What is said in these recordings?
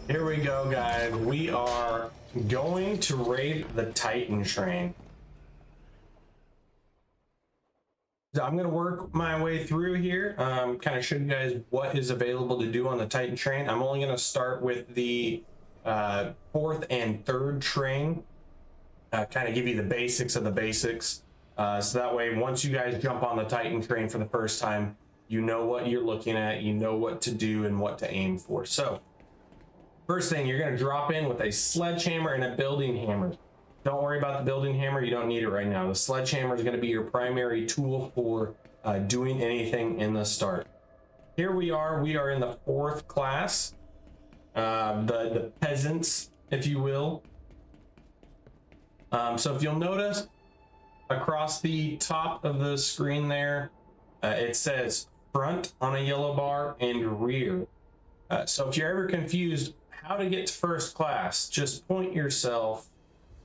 Here we go, guys. We are going to raid the Titan train. So I'm going to work my way through here, kind of show you guys what is available to do on the Titan train. I'm only going to start with the fourth and third train, kind of give you the basics of the basics. So that way, once you guys jump on the Titan train for the first time, you know what you're looking at, you know what to do and what to aim for. So first thing, you're going to drop in with a sledgehammer and a building hammer. Don't worry about the building hammer. You don't need it right now. The sledgehammer is going to be your primary tool for doing anything in the start. Here we are in the fourth class, the peasants, if you will. So if you'll notice across the top of the screen there, it says front on a yellow bar and rear. So if you're ever confused how to get to first class, just point yourself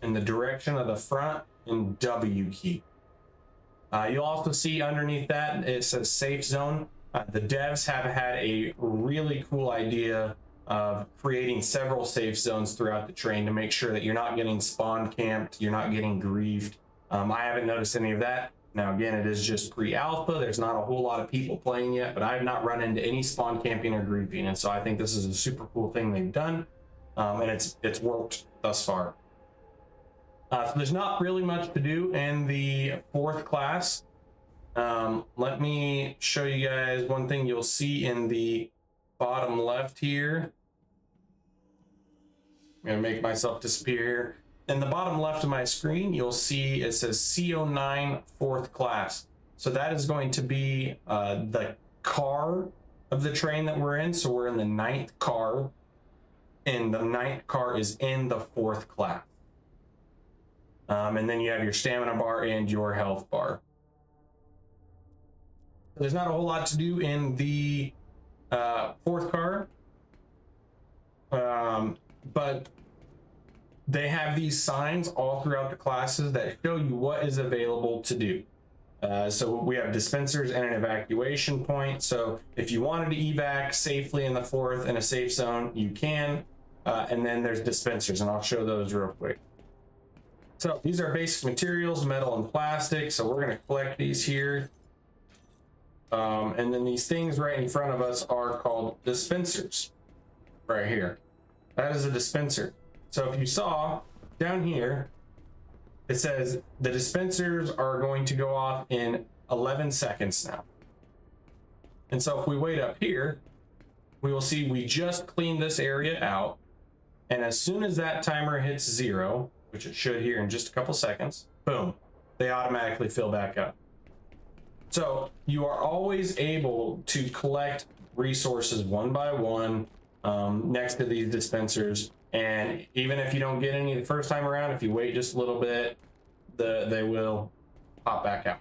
in the direction of the front and W key. You'll also see underneath that it says safe zone. The devs have had a really cool idea of creating several safe zones throughout the train to make sure that you're not getting spawn camped, you're not getting griefed. I haven't noticed any of that. Now again, it is just pre-alpha. There's not a whole lot of people playing yet, but I have not run into any spawn camping or griefing, and so I think this is a super cool thing they've done, and it's worked thus far. So there's not really much to do in the fourth class. Let me show you guys one thing you'll see in the bottom left here. I'm gonna make myself disappear here. In the bottom left of my screen, you'll see it says CO9 fourth class. So that is going to be the car of the train that we're in. So we're in the 9th car, and the 9th car is in the fourth class. And then you have your stamina bar and your health bar. There's not a whole lot to do in the fourth car, but they have these signs all throughout the classes that show you what is available to do. So we have dispensers and an evacuation point. So if you wanted to evac safely in the fourth in a safe zone, you can. And then there's dispensers, and I'll show those real quick. So these are basic materials, metal and plastic. So we're going to collect these here. And then these things right in front of us are called dispensers right here. That is a dispenser. So if you saw down here, it says the dispensers are going to go off in 11 seconds now. And so if we wait up here, we will see we just cleaned this area out. And as soon as that timer hits 0, which it should here in just a couple seconds, boom, they automatically fill back up. So you are always able to collect resources one by one next to these dispensers. And even if you don't get any the first time around, if you wait just a little bit, they will pop back out.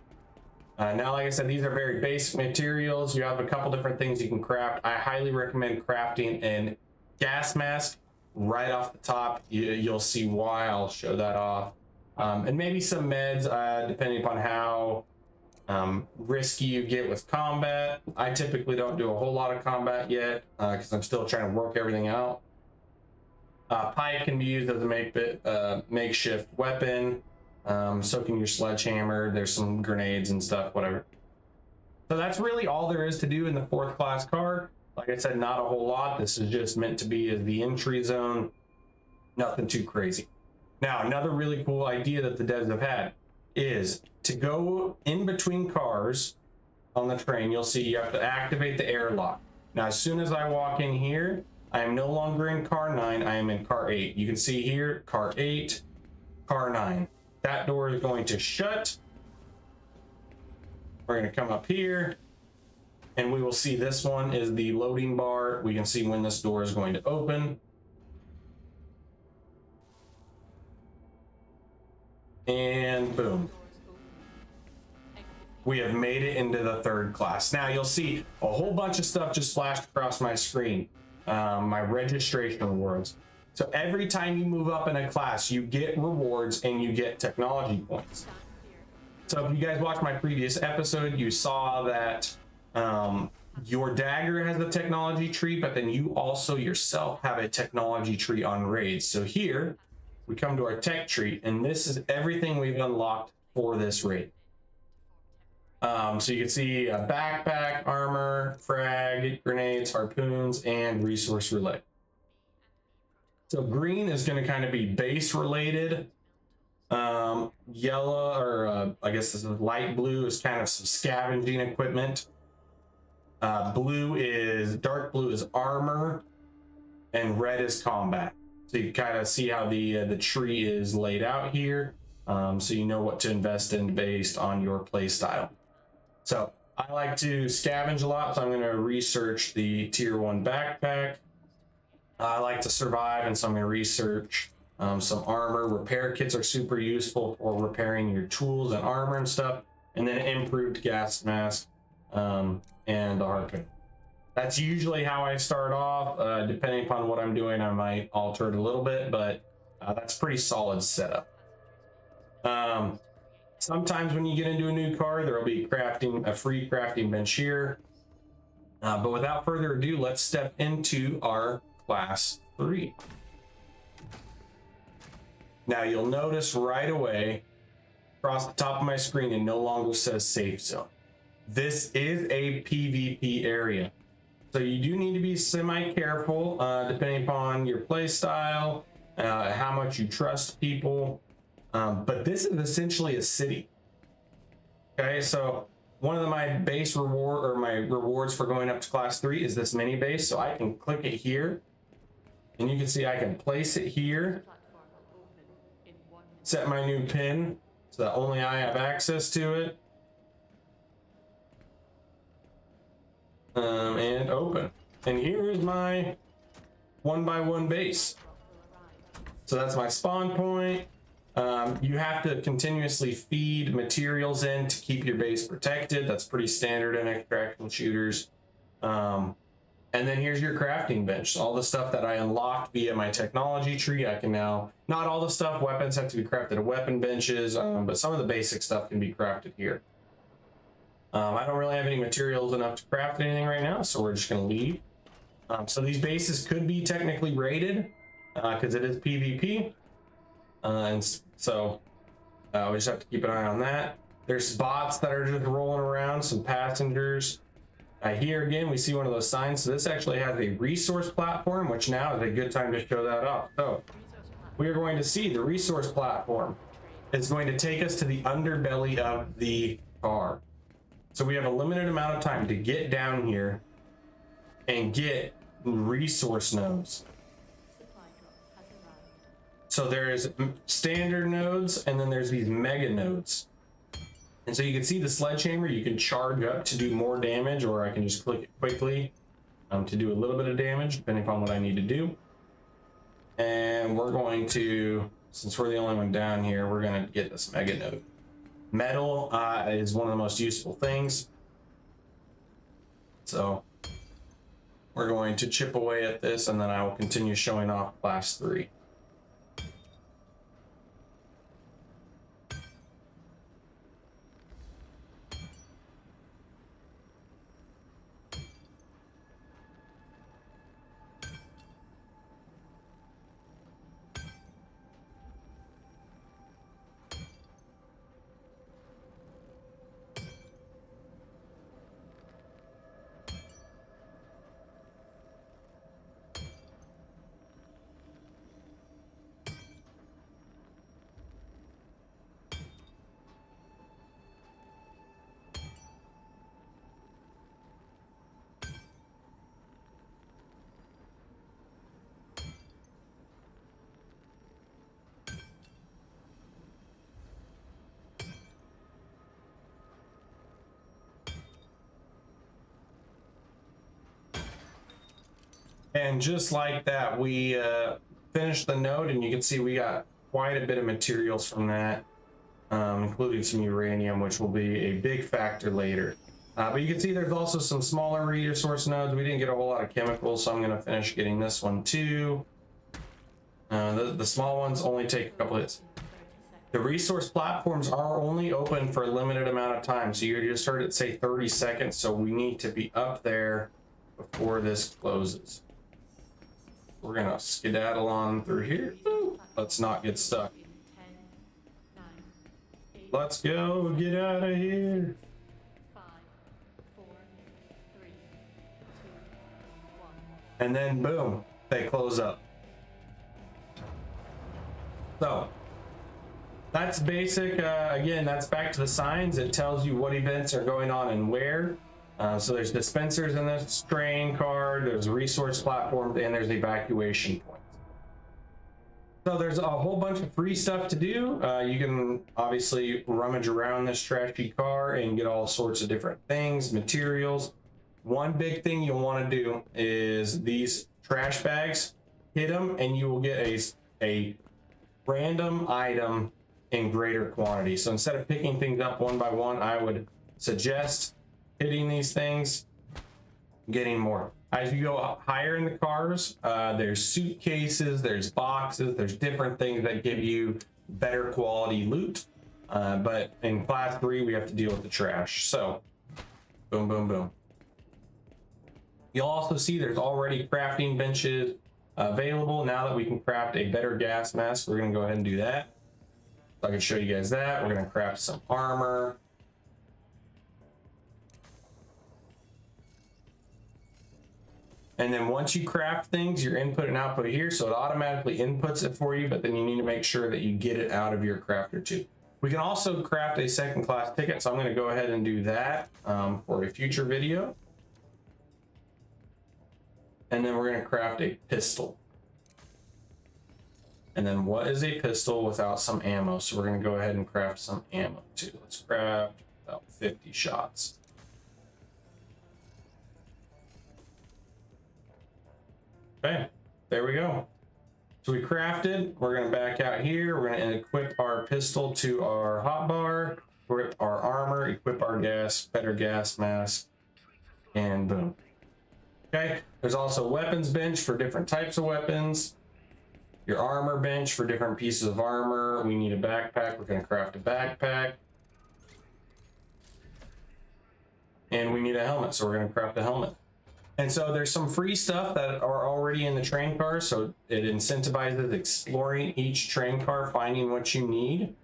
Now, like I said, these are very basic materials. You have a couple different things you can craft. I highly recommend crafting a gas mask right off the top. You'll see why. I'll show that off. And maybe some meds, depending upon how risky you get with combat. I typically don't do a whole lot of combat yet because I'm still trying to work everything out. Pipe can be used as a makeshift weapon. So can your sledgehammer. There's some grenades and stuff, whatever. So that's really all there is to do in the fourth class car. Like I said, not a whole lot. This is just meant to be as the entry zone. Nothing too crazy. Now, another really cool idea that the devs have had is to go in between cars on the train. You'll see you have to activate the airlock. Now, as soon as I walk in here, I am no longer in car 9, I am in car 8. You can see here, car 8, car 9. That door is going to shut. We're going to come up here, and we will see this one is the loading bar. We can see when this door is going to open. And boom. We have made it into the third class. Now you'll see a whole bunch of stuff just flashed across my screen. My registration rewards. So every time you move up in a class, you get rewards and you get technology points. So if you guys watched my previous episode, you saw that your dagger has a technology tree, but then you also yourself have a technology tree on raids. So here we come to our tech tree, and this is everything we've unlocked for this raid. So you can see a backpack, armor, frag, grenades, harpoons, and resource relay. So green is going to kind of be base related. Yellow, or I guess this is light blue, is kind of some scavenging equipment. Dark blue is armor, and red is combat. So you kind of see how the tree is laid out here, so you know what to invest in based on your play style. So I like to scavenge a lot, so I'm going to research the tier 1 backpack. I like to survive, and so I'm going to research some armor. Repair kits are super useful for repairing your tools and armor and stuff, and then improved gas mask and the harpoon. That's usually how I start off. Depending upon what I'm doing, I might alter it a little bit, but that's pretty solid setup. Sometimes when you get into a new car, there will be a free crafting bench here. But without further ado, let's step into our class 3. Now you'll notice right away across the top of my screen, it no longer says safe zone. This is a PvP area. So you do need to be semi-careful depending upon your play style, how much you trust people. But this is essentially a city. Okay, so one of my base reward, or my rewards for going up to class 3, is this mini base. So I can click it here, and you can see I can place it here, set my new pin so that only I have access to it, and open. And here is my 1x1 base. So that's my spawn point. You have to continuously feed materials in to keep your base protected. That's pretty standard in extraction shooters. And then here's your crafting bench. All the stuff that I unlocked via my technology tree, I can now, not all the stuff, weapons have to be crafted at weapon benches, but some of the basic stuff can be crafted here. I don't really have any materials enough to craft anything right now, so we're just going to leave. So these bases could be technically raided because it is PvP. And so we just have to keep an eye on that. There's bots that are just rolling around, some passengers. Here again, we see one of those signs. So this actually has a resource platform, which now is a good time to show that off. So we are going to see the resource platform is going to take us to the underbelly of the car. So we have a limited amount of time to get down here and get resource nodes. So there's standard nodes, and then there's these mega nodes. And so you can see the sledgehammer, you can charge up to do more damage, or I can just click it quickly to do a little bit of damage, depending upon what I need to do. And we're going to, since we're the only one down here, we're going to get this mega node. Metal is one of the most useful things. So we're going to chip away at this, and then I will continue showing off class 3. And just like that, we finished the node, and you can see we got quite a bit of materials from that, including some uranium, which will be a big factor later. But you can see there's also some smaller resource nodes. We didn't get a whole lot of chemicals, so I'm going to finish getting this one too. The small ones only take a couple hits. The resource platforms are only open for a limited amount of time. So you just heard it say 30 seconds. So we need to be up there before this closes. We're gonna skedaddle on through here. Ooh, let's not get stuck. Let's go, get out of here. 5, 4, 3, 2, 1. And then boom, they close up. So that's basic. Again, that's back to the signs. It tells you what events are going on and where. So there's dispensers in this train car, there's resource platforms, and there's evacuation points. So there's a whole bunch of free stuff to do. You can obviously rummage around this trashy car and get all sorts of different things, materials. One big thing you'll want to do is these trash bags. Hit them and you will get a random item in greater quantity. So instead of picking things up one by one, I would suggest hitting these things, getting more. As you go higher in the cars, there's suitcases, there's boxes, there's different things that give you better quality loot. But in class 3, we have to deal with the trash. So boom, boom, boom. You'll also see there's already crafting benches available. Now that we can craft a better gas mask, we're gonna go ahead and do that. So I can show you guys that. We're gonna craft some armor. And then once you craft things, your input and output here, so it automatically inputs it for you, but then you need to make sure that you get it out of your crafter too. We can also craft a second class ticket, so I'm going to go ahead and do that for a future video. And then we're going to craft a pistol. And then what is a pistol without some ammo? So we're going to go ahead and craft some ammo too. Let's craft about 50 shots. Okay, there we go. So we crafted, we're gonna back out here, we're gonna equip our pistol to our hotbar, equip our armor, equip our better gas mask, and boom. Okay, there's also weapons bench for different types of weapons, your armor bench for different pieces of armor. We need a backpack, we're gonna craft a backpack. And we need a helmet, so we're gonna craft a helmet. And so there's some free stuff that are already in the train car, so it incentivizes exploring each train car, finding what you need,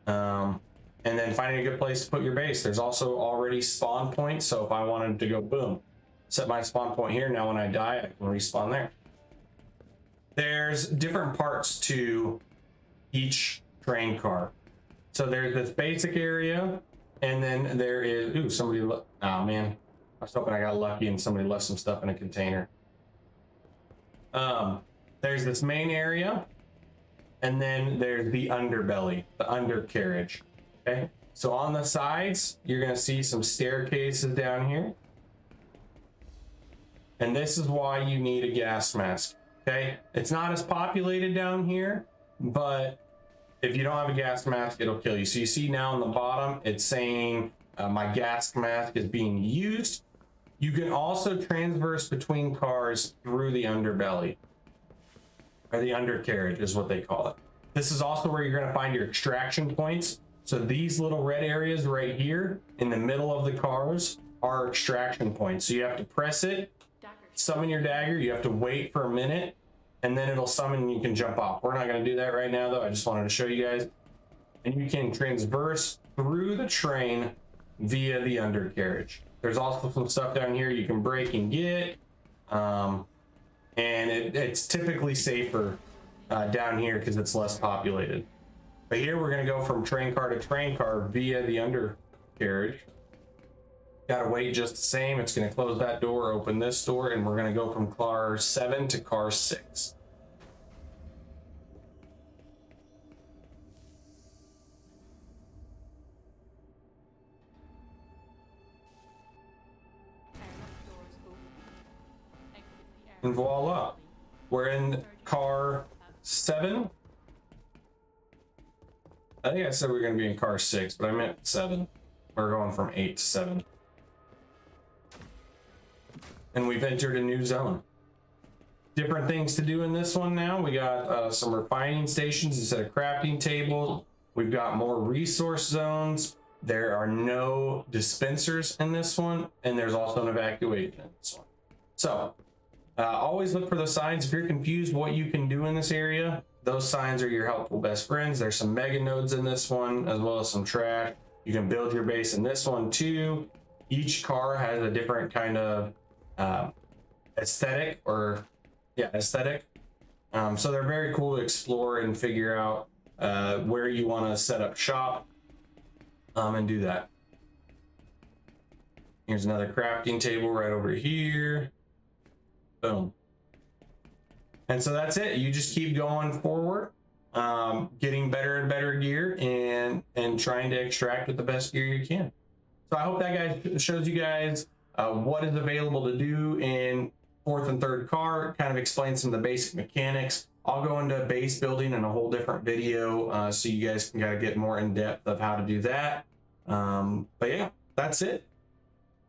and then finding a good place to put your base. There's also already spawn points, so if I wanted to go boom, set my spawn point here, now when I die, I can respawn there. There's different parts to each train car. So there's this basic area, and then there is, ooh, somebody, oh man. I was hoping I got lucky and somebody left some stuff in a container. There's this main area, and then there's the underbelly, the undercarriage. Okay, so on the sides, you're gonna see some staircases down here. And this is why you need a gas mask. Okay, it's not as populated down here, but if you don't have a gas mask, it'll kill you. So you see now on the bottom, it's saying my gas mask is being used. You can also transverse between cars through the underbelly, or the undercarriage is what they call it. This is also where you're going to find your extraction points. So these little red areas right here in the middle of the cars are extraction points. So you have to press it, summon your dagger, you have to wait for a minute, and then it'll summon and you can jump off. We're not going to do that right now though. I just wanted to show you guys. And you can transverse through the train via the undercarriage. There's also some stuff down here you can break and get, and it's typically safer down here because it's less populated. But here we're going to go from train car to train car via the undercarriage. Got to wait just the same. It's going to close that door, open this door, and we're going to go from car 7 to car 6. And voila, we're in car 7. I think I said we were going to be in car 6, but I meant 7. We're going from 8 to 7. And we've entered a new zone. Different things to do in this one now. We got some refining stations instead of crafting tables. We've got more resource zones. There are no dispensers in this one, and there's also an evacuation in this one. So always look for the signs. If you're confused what you can do in this area, those signs are your helpful best friends. There's some mega nodes in this one, as well as some trash. You can build your base in this one too. Each car has a different kind of aesthetic, aesthetic. So they're very cool to explore and figure out where you want to set up shop and do that. Here's another crafting table right over here. Boom. And so that's it. You just keep going forward, getting better and better gear, and trying to extract with the best gear you can. So I hope that guy shows you guys what is available to do in fourth and third car, kind of explain some of the basic mechanics. I'll go into base building in a whole different video so you guys can kind of get more in depth of how to do that. But yeah, that's it.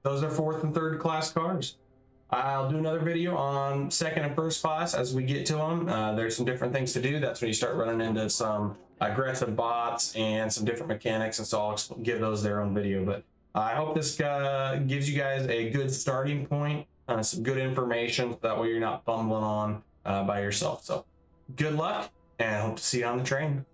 Those are fourth and third class cars. I'll do another video on second and first class as we get to them. There's some different things to do. That's when you start running into some aggressive bots and some different mechanics, and so I'll give those their own video. But I hope this gives you guys a good starting point, some good information, so that way you're not fumbling on by yourself. So good luck, and I hope to see you on the train.